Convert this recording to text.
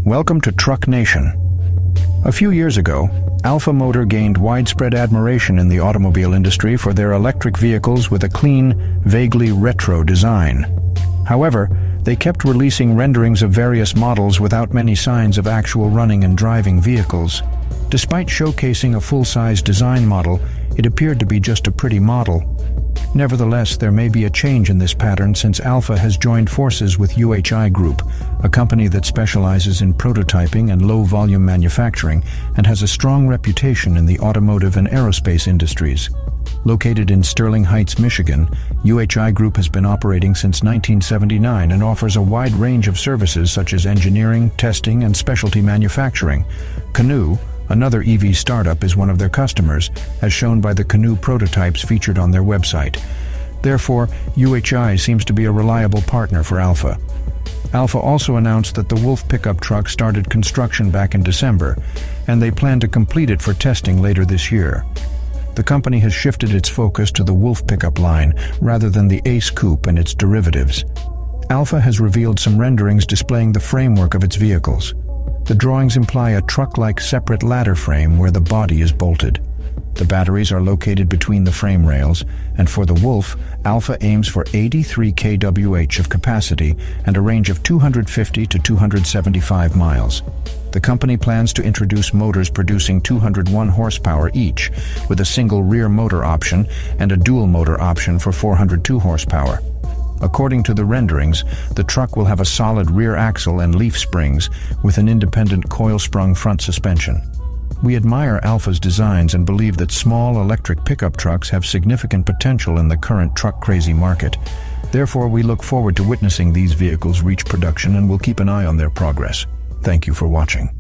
Welcome to Truck Nation. A few years ago, Alfa Motor gained widespread admiration in the automobile industry for their electric vehicles with a clean, vaguely retro design. However, they kept releasing renderings of various models without many signs of actual running and driving vehicles. Despite showcasing a full-size design model, it appeared to be just a pretty model. Nevertheless, there may be a change in this pattern since Alfa has joined forces with UHI Group, a company that specializes in prototyping and low-volume manufacturing and has a strong reputation in the automotive and aerospace industries. Located in Sterling Heights, Michigan, UHI Group has been operating since 1979 and offers a wide range of services such as engineering, testing, and specialty manufacturing. Canoo, another EV startup, is one of their customers, as shown by the Canoo prototypes featured on their website. Therefore, UHI seems to be a reliable partner for Alfa. Alfa also announced that the Wolf pickup truck started construction back in December, and they plan to complete it for testing later this year. The company has shifted its focus to the Wolf pickup line rather than the Ace Coupe and its derivatives. Alfa has revealed some renderings displaying the framework of its vehicles. The drawings imply a truck-like separate ladder frame where the body is bolted. The batteries are located between the frame rails, and for the Wolf, Alfa aims for 83 kWh of capacity and a range of 250 to 275 miles. The company plans to introduce motors producing 201 horsepower each, with a single rear motor option and a dual motor option for 402 horsepower. According to the renderings, the truck will have a solid rear axle and leaf springs with an independent coil-sprung front suspension. We admire Alfa's designs and believe that small electric pickup trucks have significant potential in the current truck-crazy market. Therefore, we look forward to witnessing these vehicles reach production and will keep an eye on their progress. Thank you for watching.